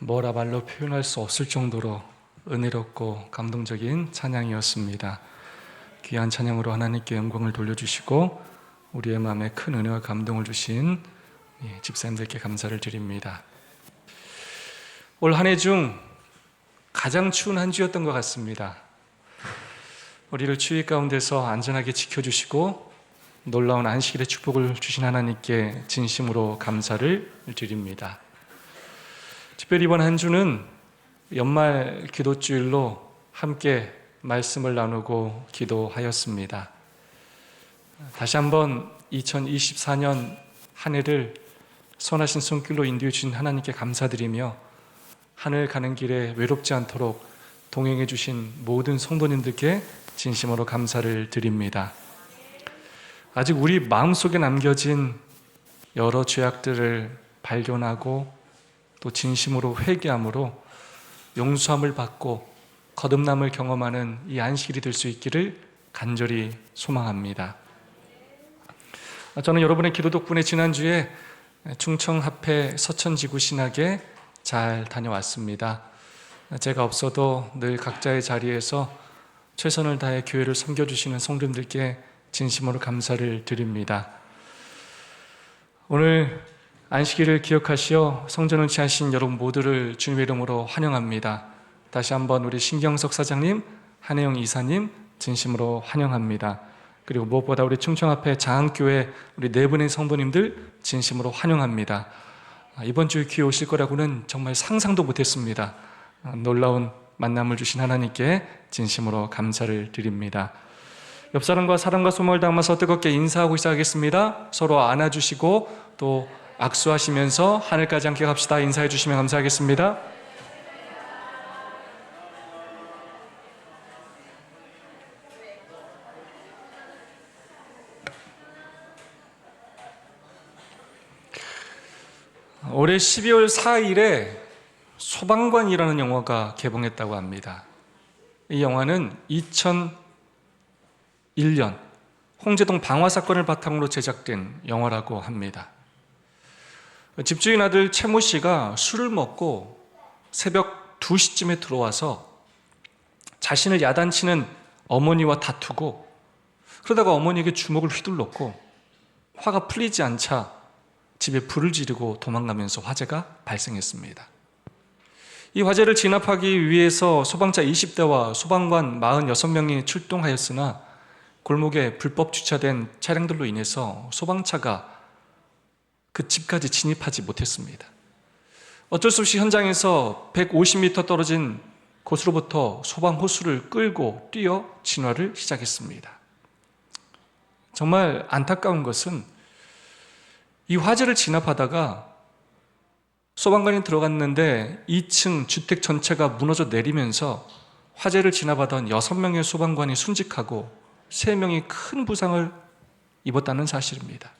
뭐라 말로 표현할 수 없을 정도로 은혜롭고 감동적인 찬양이었습니다. 귀한 찬양으로 하나님께 영광을 돌려주시고 우리의 마음에 큰 은혜와 감동을 주신 집사님들께 감사를 드립니다. 올 한 해 중 가장 추운 한 주였던 것 같습니다. 우리를 추위 가운데서 안전하게 지켜주시고 놀라운 안식일의 축복을 주신 하나님께 진심으로 감사를 드립니다. 특별히 이번 한 주는 연말 기도주일로 함께 말씀을 나누고 기도하였습니다. 다시 한번 2024년 한 해를 선하신 손길로 인도해 주신 하나님께 감사드리며 하늘 가는 길에 외롭지 않도록 동행해 주신 모든 성도님들께 진심으로 감사를 드립니다. 아직 우리 마음속에 남겨진 여러 죄악들을 발견하고 또 진심으로 회개함으로 용서함을 받고 거듭남을 경험하는 이 안식일이 될 수 있기를 간절히 소망합니다. 저는 여러분의 기도 덕분에 지난주에 충청합회 서천지구 신학에 잘 다녀왔습니다. 제가 없어도 늘 각자의 자리에서 최선을 다해 교회를 섬겨주시는 성도님들께 진심으로 감사를 드립니다. 오늘 안식일을 기억하시어 성전을 취하신 여러분 모두를 주님의 이름으로 환영합니다. 다시 한번 우리 신경석 사장님, 한혜영 이사님 진심으로 환영합니다. 그리고 무엇보다 우리 충청합회 장안교회 우리 네 분의 성도님들 진심으로 환영합니다. 이번 주에 귀에 오실 거라고는 정말 상상도 못했습니다. 놀라운 만남을 주신 하나님께 진심으로 감사를 드립니다. 옆 사람과 사랑과 소망을 담아서 뜨겁게 인사하고 시작하겠습니다. 서로 안아주시고 또 악수하시면서 하늘까지 함께 갑시다. 인사해 주시면 감사하겠습니다. 올해 12월 4일에 소방관이라는 영화가 개봉했다고 합니다. 이 영화는 2001년 홍제동 방화 사건을 바탕으로 제작된 영화라고 합니다. 집주인 아들 최모 씨가 술을 먹고 새벽 2시쯤에 들어와서 자신을 야단치는 어머니와 다투고 그러다가 어머니에게 주먹을 휘둘렀고 화가 풀리지 않자 집에 불을 지르고 도망가면서 화재가 발생했습니다. 이 화재를 진압하기 위해서 소방차 20대와 소방관 46명이 출동하였으나 골목에 불법 주차된 차량들로 인해서 소방차가 그 집까지 진입하지 못했습니다. 어쩔 수 없이 현장에서 150m 떨어진 곳으로부터 소방호수를 끌고 뛰어 진화를 시작했습니다. 정말 안타까운 것은 이 화재를 진압하다가 소방관이 들어갔는데 2층 주택 전체가 무너져 내리면서 화재를 진압하던 6명의 소방관이 순직하고 3명이 큰 부상을 입었다는 사실입니다.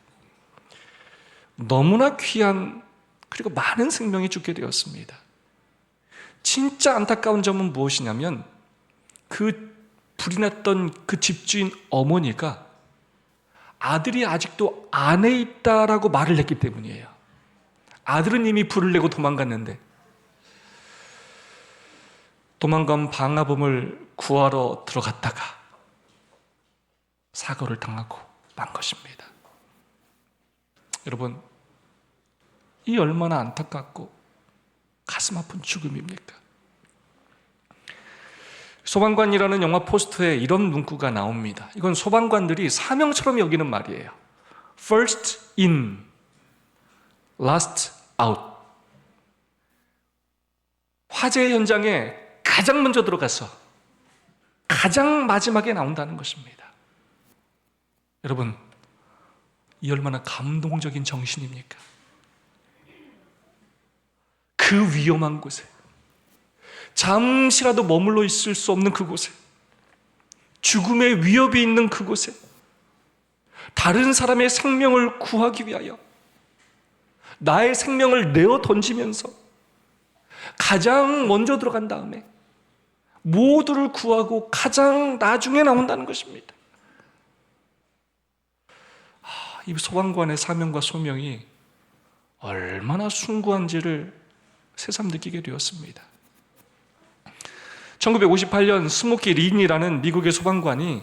너무나 귀한 그리고 많은 생명이 죽게 되었습니다. 진짜 안타까운 점은 무엇이냐면 그 불이 났던 그 집주인 어머니가 아들이 아직도 안에 있다라고 말을 했기 때문이에요. 아들은 이미 불을 내고 도망갔는데 도망간 방화범을 구하러 들어갔다가 사고를 당하고 만 것입니다. 여러분, 이 얼마나 안타깝고 가슴 아픈 죽음입니까? 소방관이라는 영화 포스터에 이런 문구가 나옵니다. 이건 소방관들이 사명처럼 여기는 말이에요. First in, last out. 화재 현장에 가장 먼저 들어가서 가장 마지막에 나온다는 것입니다. 여러분, 이 얼마나 감동적인 정신입니까? 그 위험한 곳에 잠시라도 머물러 있을 수 없는 그곳에 죽음의 위협이 있는 그곳에 다른 사람의 생명을 구하기 위하여 나의 생명을 내어 던지면서 가장 먼저 들어간 다음에 모두를 구하고 가장 나중에 나온다는 것입니다. 이 소방관의 사명과 소명이 얼마나 숭고한지를 새삼 느끼게 되었습니다. 1958년 스모키 린이라는 미국의 소방관이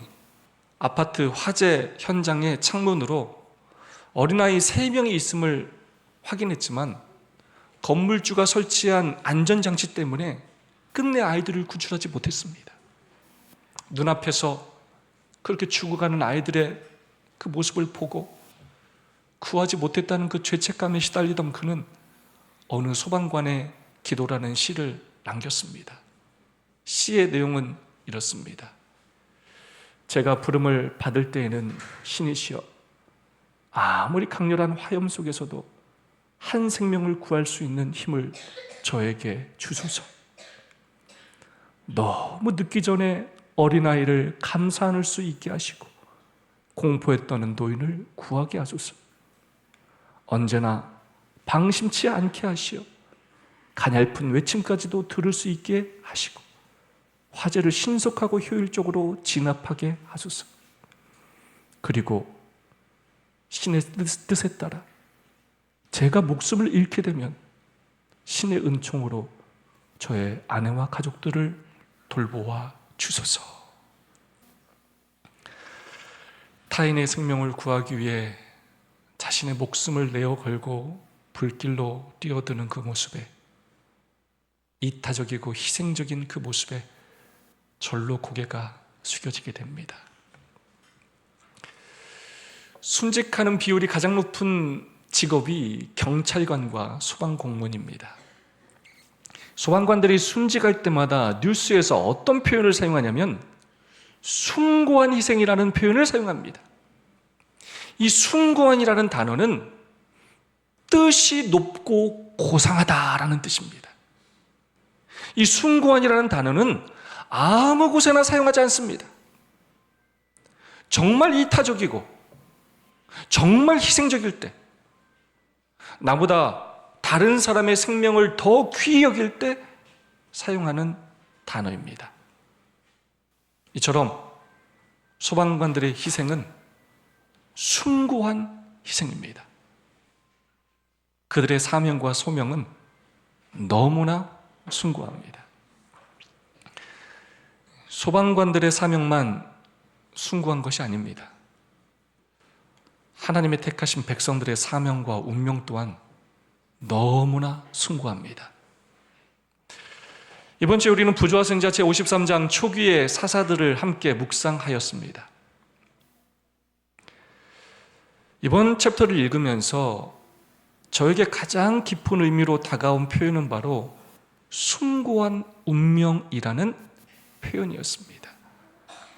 아파트 화재 현장의 창문으로 어린아이 3명이 있음을 확인했지만 건물주가 설치한 안전장치 때문에 끝내 아이들을 구출하지 못했습니다. 눈앞에서 그렇게 죽어가는 아이들의 그 모습을 보고 구하지 못했다는 그 죄책감에 시달리던 그는 어느 소방관의 기도라는 시를 남겼습니다. 시의 내용은 이렇습니다. 제가 부름을 받을 때에는 신이시여 아무리 강렬한 화염 속에서도 한 생명을 구할 수 있는 힘을 저에게 주소서. 너무 늦기 전에 어린아이를 감사 안을 수 있게 하시고 공포에 떠는 노인을 구하게 하소서. 언제나 방심치 않게 하시어 가냘픈 외침까지도 들을 수 있게 하시고 화재를 신속하고 효율적으로 진압하게 하소서. 그리고 신의 뜻에 따라 제가 목숨을 잃게 되면 신의 은총으로 저의 아내와 가족들을 돌보아 주소서. 타인의 생명을 구하기 위해 자신의 목숨을 내어 걸고 불길로 뛰어드는 그 모습에, 이타적이고 희생적인 그 모습에 절로 고개가 숙여지게 됩니다. 순직하는 비율이 가장 높은 직업이 경찰관과 소방공무원입니다. 소방관들이 순직할 때마다 뉴스에서 어떤 표현을 사용하냐면 숭고한 희생이라는 표현을 사용합니다. 이 숭고한이라는 단어는 뜻이 높고 고상하다라는 뜻입니다. 이 숭고한이라는 단어는 아무 곳에나 사용하지 않습니다. 정말 이타적이고 정말 희생적일 때, 나보다 다른 사람의 생명을 더 귀히 여길 때 사용하는 단어입니다. 이처럼 소방관들의 희생은 숭고한 희생입니다. 그들의 사명과 소명은 너무나 숭고합니다. 소방관들의 사명만 숭고한 것이 아닙니다. 하나님의 택하신 백성들의 사명과 운명 또한 너무나 숭고합니다. 이번 주에 우리는 부조와 승자 제53장 초기의 사사들을 함께 묵상하였습니다. 이번 챕터를 읽으면서 저에게 가장 깊은 의미로 다가온 표현은 바로 숭고한 운명이라는 표현이었습니다.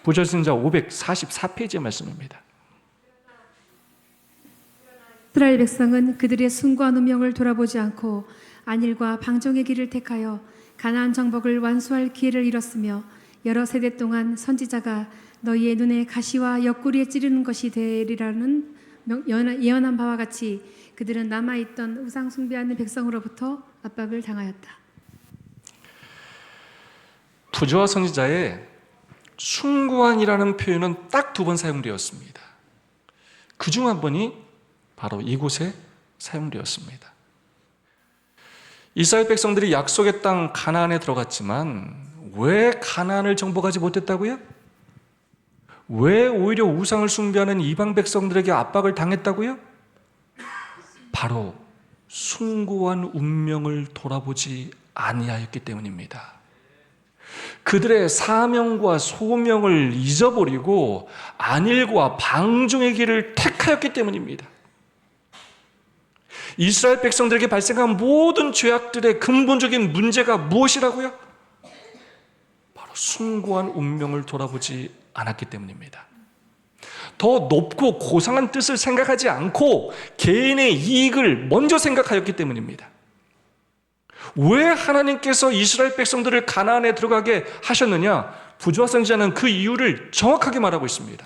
부조와 승자 544페이지의 말씀입니다. 이스라엘 백성은 그들의 숭고한 운명을 돌아보지 않고 안일과 방종의 길을 택하여 가나안 정복을 완수할 기회를 잃었으며 여러 세대 동안 선지자가 너희의 눈에 가시와 옆구리에 찌르는 것이 되리라는 예언한 바와 같이 그들은 남아있던 우상 숭배하는 백성으로부터 압박을 당하였다. 부조와 선지자의 숭고한이라는 표현은 딱 2번 사용되었습니다. 그중 한 번이 바로 이곳에 사용되었습니다. 이스라엘 백성들이 약속의 땅 가나안에 들어갔지만 왜 가나안을 정복하지 못했다고요? 왜 오히려 우상을 숭배하는 이방 백성들에게 압박을 당했다고요? 바로 숭고한 운명을 돌아보지 아니하였기 때문입니다. 그들의 사명과 소명을 잊어버리고 안일과 방종의 길을 택하였기 때문입니다. 이스라엘 백성들에게 발생한 모든 죄악들의 근본적인 문제가 무엇이라고요? 바로 숭고한 운명을 돌아보지 않았기 때문입니다. 더 높고 고상한 뜻을 생각하지 않고 개인의 이익을 먼저 생각하였기 때문입니다. 왜 하나님께서 이스라엘 백성들을 가나안에 들어가게 하셨느냐? 부조와 선지자는 그 이유를 정확하게 말하고 있습니다.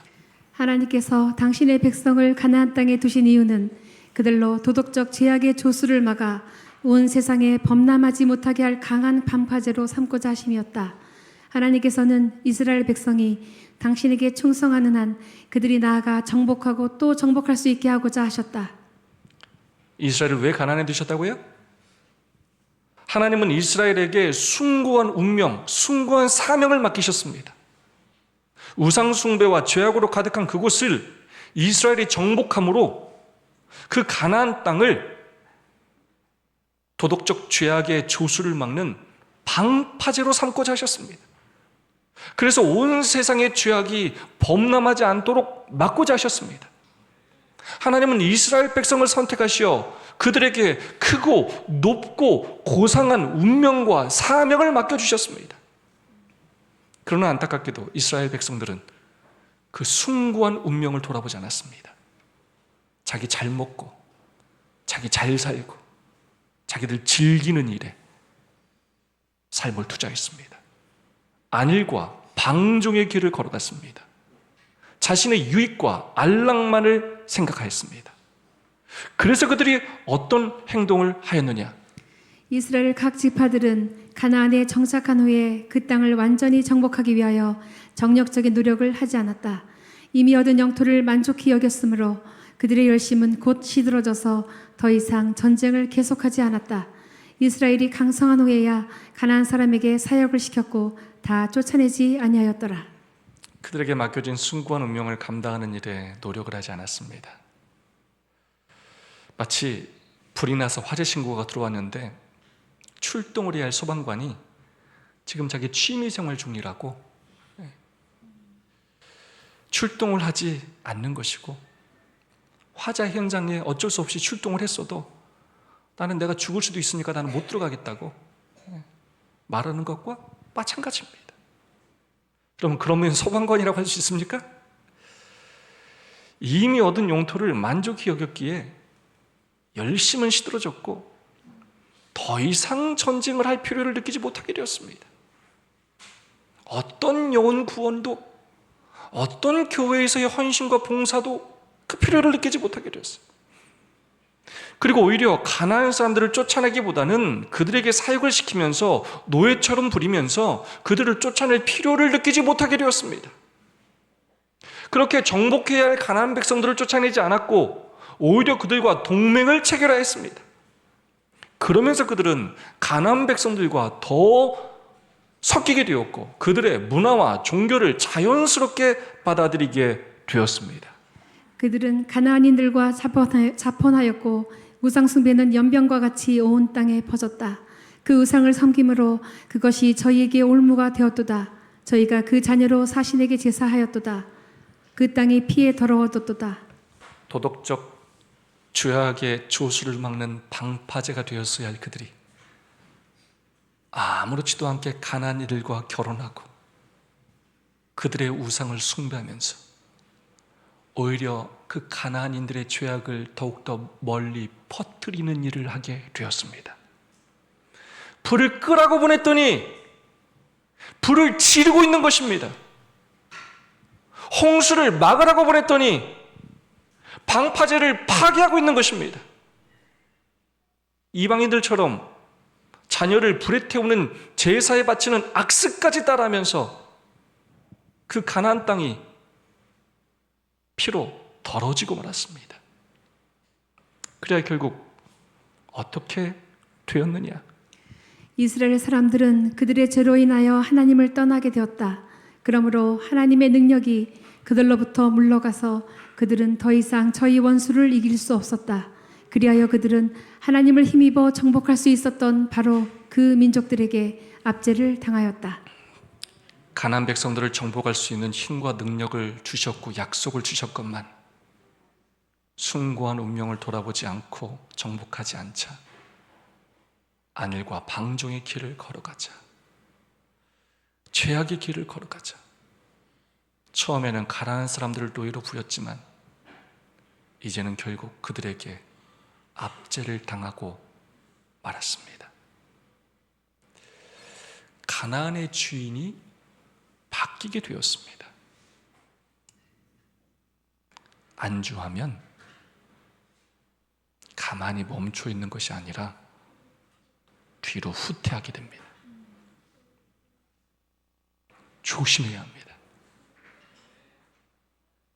하나님께서 당신의 백성을 가나안 땅에 두신 이유는 그들로 도덕적 제약의 조수를 막아 온 세상에 범람하지 못하게 할 강한 방파제로 삼고자 하심이었다. 하나님께서는 이스라엘 백성이 당신에게 충성하는 한 그들이 나아가 정복하고 또 정복할 수 있게 하고자 하셨다. 이스라엘을 왜 가나안에 두셨다고요? 하나님은 이스라엘에게 숭고한 운명, 숭고한 사명을 맡기셨습니다. 우상 숭배와 죄악으로 가득한 그곳을 이스라엘이 정복함으로 그 가나안 땅을 도덕적 죄악의 조수를 막는 방파제로 삼고자 하셨습니다. 그래서 온 세상의 죄악이 범람하지 않도록 막고자 하셨습니다. 하나님은 이스라엘 백성을 선택하시어 그들에게 크고 높고 고상한 운명과 사명을 맡겨주셨습니다. 그러나 안타깝게도 이스라엘 백성들은 그 숭고한 운명을 돌아보지 않았습니다. 자기 잘 먹고 자기 잘 살고 자기들 즐기는 일에 삶을 투자했습니다. 안일과 방종의 길을 걸어갔습니다. 자신의 유익과 안락만을 생각하였습니다. 그래서 그들이 어떤 행동을 하였느냐? 이스라엘 각 지파들은 가나안에 정착한 후에 그 땅을 완전히 정복하기 위하여 정력적인 노력을 하지 않았다. 이미 얻은 영토를 만족히 여겼으므로 그들의 열심은 곧 시들어져서 더 이상 전쟁을 계속하지 않았다. 이스라엘이 강성한 후에야 가나안 사람에게 사역을 시켰고 다 쫓아내지 아니하였더라. 그들에게 맡겨진 숭고한 운명을 감당하는 일에 노력을 하지 않았습니다. 마치 불이 나서 화재 신고가 들어왔는데 출동을 해야 할 소방관이 지금 자기 취미생활 중이라고 출동을 하지 않는 것이고, 화재 현장에 어쩔 수 없이 출동을 했어도 나는 내가 죽을 수도 있으니까 나는 못 들어가겠다고 말하는 것과 마찬가지입니다. 그러면 소방관이라고 할 수 있습니까? 이미 얻은 용토를 만족히 여겼기에 열심은 시들어졌고 더 이상 전쟁을 할 필요를 느끼지 못하게 되었습니다. 어떤 영혼 구원도, 어떤 교회에서의 헌신과 봉사도 그 필요를 느끼지 못하게 되었어요. 그리고 오히려 가나안 사람들을 쫓아내기보다는 그들에게 사역을 시키면서 노예처럼 부리면서 그들을 쫓아낼 필요를 느끼지 못하게 되었습니다. 그렇게 정복해야 할 가나안 백성들을 쫓아내지 않았고 오히려 그들과 동맹을 체결하였습니다. 그러면서 그들은 가나안 백성들과 더 섞이게 되었고 그들의 문화와 종교를 자연스럽게 받아들이게 되었습니다. 그들은 가나안인들과 자폰하였고 우상숭배는 연병과 같이 온 땅에 퍼졌다. 그 우상을 섬김으로 그것이 저희에게 올무가 되었도다. 저희가 그 자녀로 사신에게 제사하였도다. 그 땅이 피에 더러워졌도다. 도덕적 죄악의 조수를 막는 방파제가 되었어야 할 그들이 아무렇지도 않게 가나안인들과 결혼하고 그들의 우상을 숭배하면서 오히려 그 가나안인들의 죄악을 더욱더 멀리 퍼뜨리는 일을 하게 되었습니다. 불을 끄라고 보냈더니 불을 지르고 있는 것입니다. 홍수를 막으라고 보냈더니 방파제를 파괴하고 있는 것입니다. 이방인들처럼 자녀를 불에 태우는 제사에 바치는 악습까지 따라하면서 그 가나안 땅이 피로 더러지고 말았습니다. 그래야 결국 어떻게 되었느냐? 이스라엘 사람들은 그들의 죄로 인하여 하나님을 떠나게 되었다. 그러므로 하나님의 능력이 그들로부터 물러가서 그들은 더 이상 저희 원수를 이길 수 없었다. 그리하여 그들은 하나님을 힘입어 정복할 수 있었던 바로 그 민족들에게 압제를 당하였다. 가나안 백성들을 정복할 수 있는 힘과 능력을 주셨고 약속을 주셨건만 숭고한 운명을 돌아보지 않고 정복하지 않자 안일과 방종의 길을 걸어가자, 죄악의 길을 걸어가자. 처음에는 가난한 사람들을 노예로 부렸지만 이제는 결국 그들에게 압제를 당하고 말았습니다. 가나안의 주인이 바뀌게 되었습니다. 안주하면 가만히 멈춰 있는 것이 아니라 뒤로 후퇴하게 됩니다. 조심해야 합니다.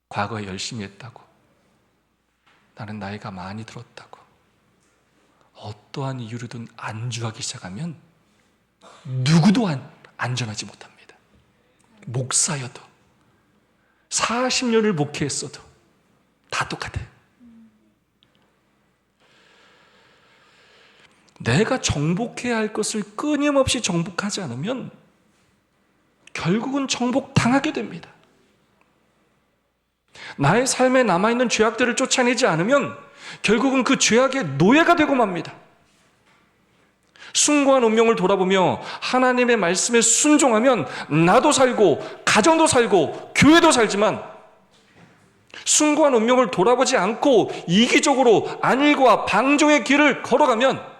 과거에 열심히 했다고, 나는 나이가 많이 들었다고, 어떠한 이유로든 안주하기 시작하면 누구도 안전하지 못합니다. 목사여도 40년을 목회했어도 다 똑같아요. 내가 정복해야 할 것을 끊임없이 정복하지 않으면 결국은 정복당하게 됩니다. 나의 삶에 남아있는 죄악들을 쫓아내지 않으면 결국은 그 죄악의 노예가 되고 맙니다. 숭고한 운명을 돌아보며 하나님의 말씀에 순종하면 나도 살고 가정도 살고 교회도 살지만, 숭고한 운명을 돌아보지 않고 이기적으로 안일과 방종의 길을 걸어가면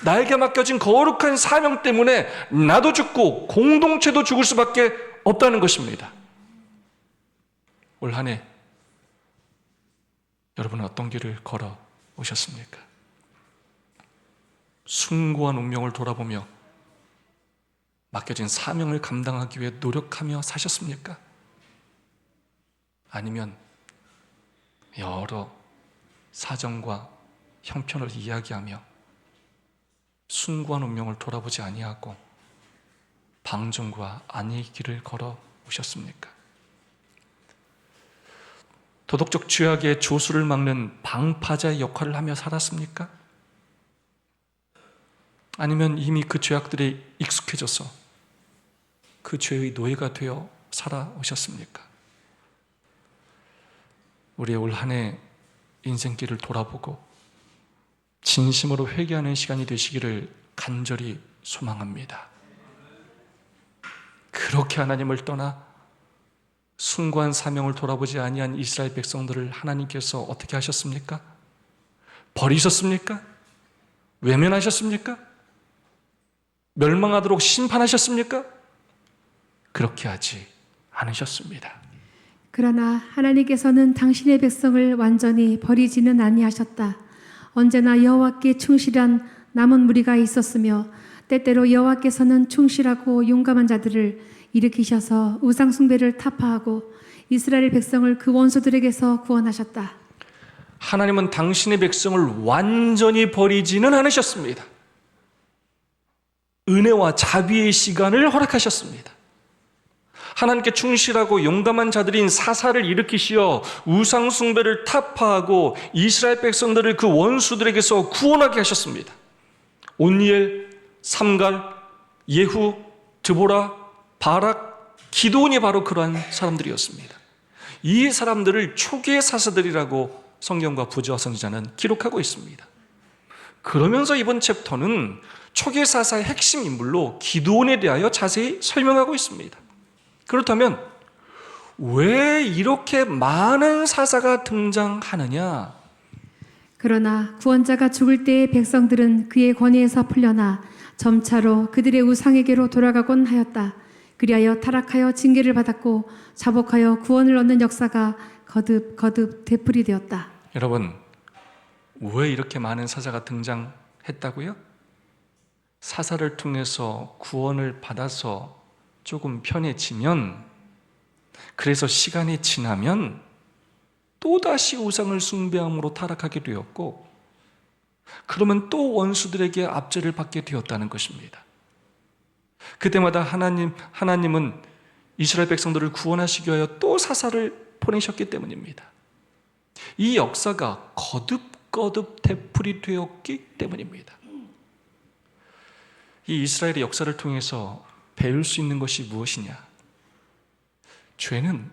나에게 맡겨진 거룩한 사명 때문에 나도 죽고 공동체도 죽을 수밖에 없다는 것입니다. 올 한 해 여러분은 어떤 길을 걸어 오셨습니까? 숭고한 운명을 돌아보며 맡겨진 사명을 감당하기 위해 노력하며 사셨습니까? 아니면 여러 사정과 형편을 이야기하며 숭고한 운명을 돌아보지 아니하고 방종과 안위의 길을 걸어 오셨습니까? 도덕적 죄악의 조수를 막는 방파자의 역할을 하며 살았습니까? 아니면 이미 그 죄악들에 익숙해져서 그 죄의 노예가 되어 살아오셨습니까? 우리의 올 한 해 인생길을 돌아보고 진심으로 회개하는 시간이 되시기를 간절히 소망합니다. 그렇게 하나님을 떠나 숭고한 사명을 돌아보지 아니한 이스라엘 백성들을 하나님께서 어떻게 하셨습니까? 버리셨습니까? 외면하셨습니까? 멸망하도록 심판하셨습니까? 그렇게 하지 않으셨습니다. 그러나 하나님께서는 당신의 백성을 완전히 버리지는 아니하셨다. 언제나 여호와께 충실한 남은 무리가 있었으며 때때로 여호와께서는 충실하고 용감한 자들을 일으키셔서 우상 숭배를 타파하고 이스라엘 백성을 그 원수들에게서 구원하셨다. 하나님은 당신의 백성을 완전히 버리지는 않으셨습니다. 은혜와 자비의 시간을 허락하셨습니다. 하나님께 충실하고 용감한 자들인 사사를 일으키시어 우상 숭배를 타파하고 이스라엘 백성들을 그 원수들에게서 구원하게 하셨습니다. 온니엘, 삼갈, 예후, 드보라, 바락, 기드온이 바로 그러한 사람들이었습니다. 이 사람들을 초기의 사사들이라고 성경과 부조화 선지자는 기록하고 있습니다. 그러면서 이번 챕터는 초기의 사사의 핵심 인물로 기드온에 대하여 자세히 설명하고 있습니다. 그렇다면 왜 이렇게 많은 사사가 등장하느냐? 그러나 구원자가 죽을 때의 백성들은 그의 권위에서 풀려나 점차로 그들의 우상에게로 돌아가곤 하였다. 그리하여 타락하여 징계를 받았고 자복하여 구원을 얻는 역사가 거듭 되풀이되었다. 여러분, 왜 이렇게 많은 사사가 등장했다고요? 사사를 통해서 구원을 받아서 조금 편해지면, 그래서 시간이 지나면 또다시 우상을 숭배함으로 타락하게 되었고, 그러면 또 원수들에게 압제를 받게 되었다는 것입니다. 그때마다 하나님은 이스라엘 백성들을 구원하시기 위하여 또 사사를 보내셨기 때문입니다. 이 역사가 거듭 되풀이 되었기 때문입니다. 이 이스라엘의 역사를 통해서 배울 수 있는 것이 무엇이냐? 죄는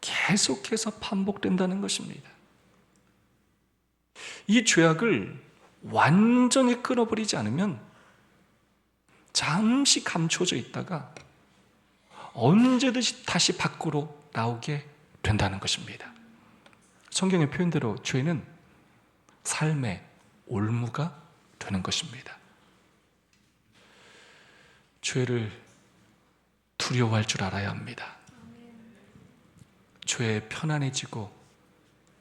계속해서 반복된다는 것입니다. 이 죄악을 완전히 끊어버리지 않으면 잠시 감춰져 있다가 언제든지 다시 밖으로 나오게 된다는 것입니다. 성경의 표현대로 죄는 삶의 올무가 되는 것입니다. 죄를 두려워할 줄 알아야 합니다. 죄에 편안해지고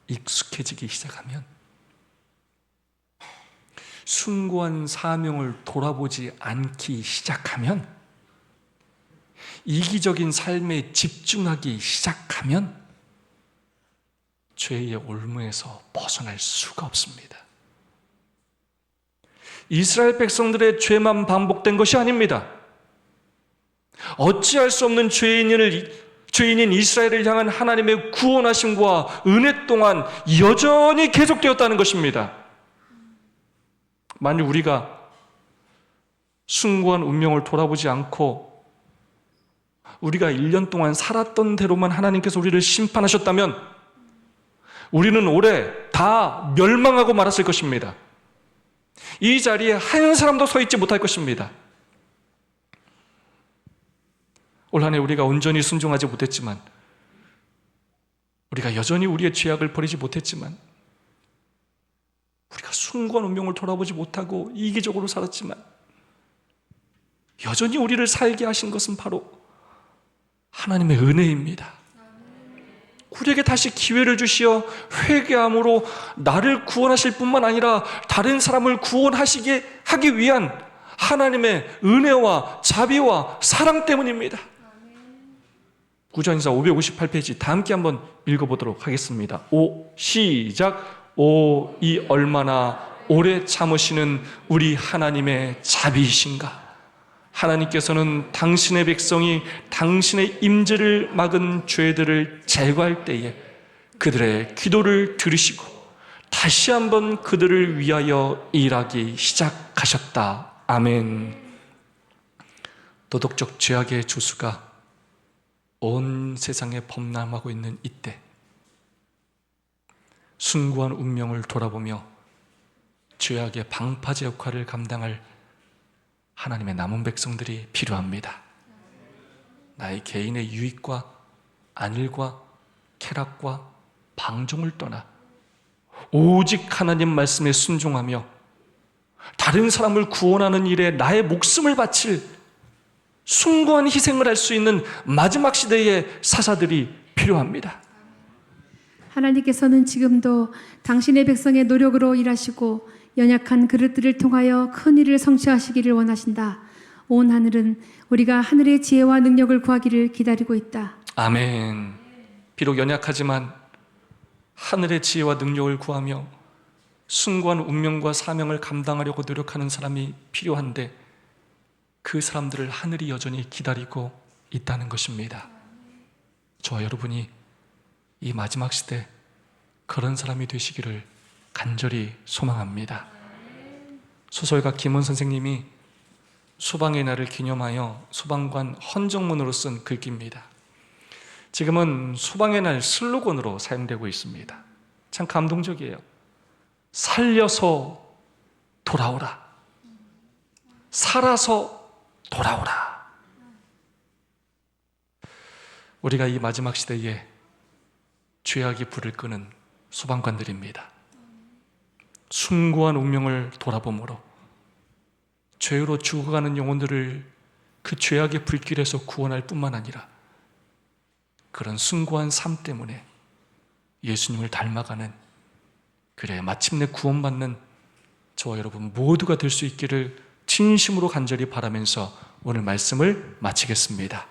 익숙해지기 시작하면, 숭고한 사명을 돌아보지 않기 시작하면, 이기적인 삶에 집중하기 시작하면 죄의 올무에서 벗어날 수가 없습니다. 이스라엘 백성들의 죄만 반복된 것이 아닙니다. 어찌할 수 없는 죄인인 이스라엘을 향한 하나님의 구원하심과 은혜 또한 여전히 계속되었다는 것입니다. 만일 우리가 숭고한 운명을 돌아보지 않고 우리가 1년 동안 살았던 대로만 하나님께서 우리를 심판하셨다면 우리는 올해 다 멸망하고 말았을 것입니다. 이 자리에 한 사람도 서 있지 못할 것입니다. 올 한 해 우리가 온전히 순종하지 못했지만, 우리가 여전히 우리의 죄악을 버리지 못했지만, 우리가 숭고한 운명을 돌아보지 못하고 이기적으로 살았지만, 여전히 우리를 살게 하신 것은 바로 하나님의 은혜입니다. 우리에게 다시 기회를 주시어 회개함으로 나를 구원하실 뿐만 아니라 다른 사람을 구원하시게 하기 위한 하나님의 은혜와 자비와 사랑 때문입니다. 구전인사 558페이지 다 함께 한번 읽어보도록 하겠습니다. 시작. 이 얼마나 오래 참으시는 우리 하나님의 자비이신가. 하나님께서는 당신의 백성이 당신의 임재를 막은 죄들을 제거할 때에 그들의 기도를 들으시고 다시 한번 그들을 위하여 일하기 시작하셨다. 아멘. 도덕적 죄악의 조수가 온 세상에 범람하고 있는 이때 숭고한 운명을 돌아보며 죄악의 방파제 역할을 감당할 하나님의 남은 백성들이 필요합니다. 나의 개인의 유익과 안일과 쾌락과 방종을 떠나 오직 하나님 말씀에 순종하며 다른 사람을 구원하는 일에 나의 목숨을 바칠 숭고한 희생을 할 수 있는 마지막 시대의 사사들이 필요합니다. 하나님께서는 지금도 당신의 백성의 노력으로 일하시고 연약한 그릇들을 통하여 큰 일을 성취하시기를 원하신다. 온 하늘은 우리가 하늘의 지혜와 능력을 구하기를 기다리고 있다. 아멘. 비록 연약하지만 하늘의 지혜와 능력을 구하며 숭고한 운명과 사명을 감당하려고 노력하는 사람이 필요한데 그 사람들을 하늘이 여전히 기다리고 있다는 것입니다. 저와 여러분이 이 마지막 시대 그런 사람이 되시기를 간절히 소망합니다. 소설가 김원 선생님이 소방의 날을 기념하여 소방관 헌정문으로 쓴 글귀입니다. 지금은 소방의 날 슬로건으로 사용되고 있습니다. 참 감동적이에요. 살려서 돌아오라. 살아서 돌아오라. 우리가 이 마지막 시대에 죄악이 불을 끄는 소방관들입니다. 숭고한 운명을 돌아보므로 죄로 죽어가는 영혼들을 그 죄악의 불길에서 구원할 뿐만 아니라 그런 숭고한 삶 때문에 예수님을 닮아가는, 그래 마침내 구원받는 저와 여러분 모두가 될 수 있기를 진심으로 간절히 바라면서 오늘 말씀을 마치겠습니다.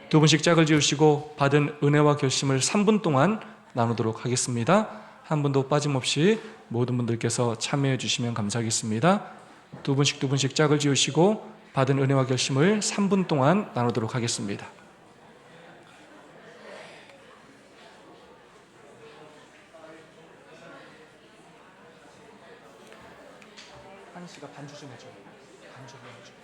두 분씩 짝을 지으시고 받은 은혜와 결심을 3분 동안 나누도록 하겠습니다. 한 분도 빠짐없이 모든 분들께서 참여해 주시면 감사하겠습니다. 두 분씩 짝을 지으시고 받은 은혜와 결심을 3분 동안 나누도록 하겠습니다. 1시가 반주 좀 해줘. 반주 좀 해줘.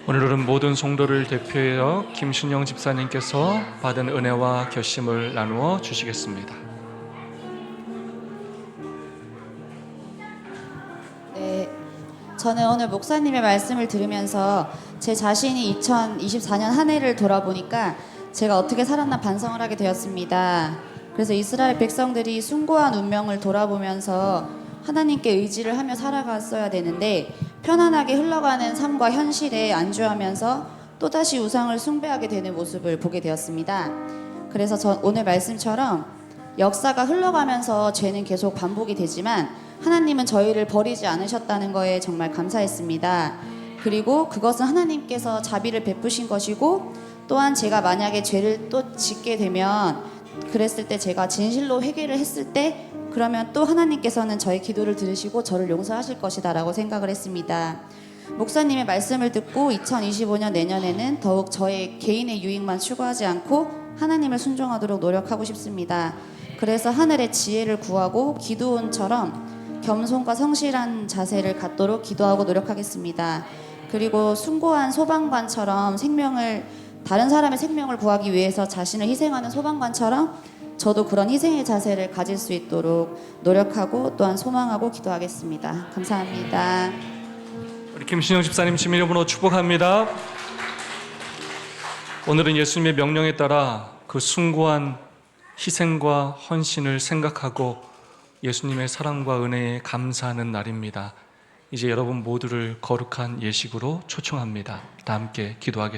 오늘은 모든 성도를 대표하여 김신영 집사님께서 받은 은혜와 결심을 나누어 주시겠습니다. 네, 저는 오늘 목사님의 말씀을 들으면서 제 자신이 2024년 한 해를 돌아보니까 제가 어떻게 살았나 반성을 하게 되었습니다. 그래서 이스라엘 백성들이 숭고한 운명을 돌아보면서 하나님께 의지를 하며 살아갔어야 되는데 편안하게 흘러가는 삶과 현실에 안주하면서 또다시 우상을 숭배하게 되는 모습을 보게 되었습니다. 그래서 오늘 말씀처럼 역사가 흘러가면서 죄는 계속 반복이 되지만 하나님은 저희를 버리지 않으셨다는 거에 정말 감사했습니다. 그리고 그것은 하나님께서 자비를 베푸신 것이고 또한 제가 만약에 죄를 또 짓게 되면 그랬을 때 제가 진실로 회개를 했을 때 그러면 또 하나님께서는 저의 기도를 들으시고 저를 용서하실 것이다 라고 생각을 했습니다. 목사님의 말씀을 듣고 2025년 내년에는 더욱 저의 개인의 유익만 추구하지 않고 하나님을 순종하도록 노력하고 싶습니다. 그래서 하늘의 지혜를 구하고 기도원처럼 겸손과 성실한 자세를 갖도록 기도하고 노력하겠습니다. 그리고 숭고한 소방관처럼 다른 사람의 생명을 구하기 위해서 자신을 희생하는 소방관처럼 저도 그런 희생의 자세를 가질 수 있도록 노력하고 또한 소망하고 기도하겠습니다. 감사합니다. 우리 김신영 집사님 주님 이름으로 축복합니다. 오늘은 예수님의 명령에 따라 그 숭고한 희생과 헌신을 생각하고 예수님의 사랑과 은혜에 감사하는 날입니다. 이제 여러분 모두를 거룩한 예식으로 초청합니다. 다 함께 기도하겠습니다.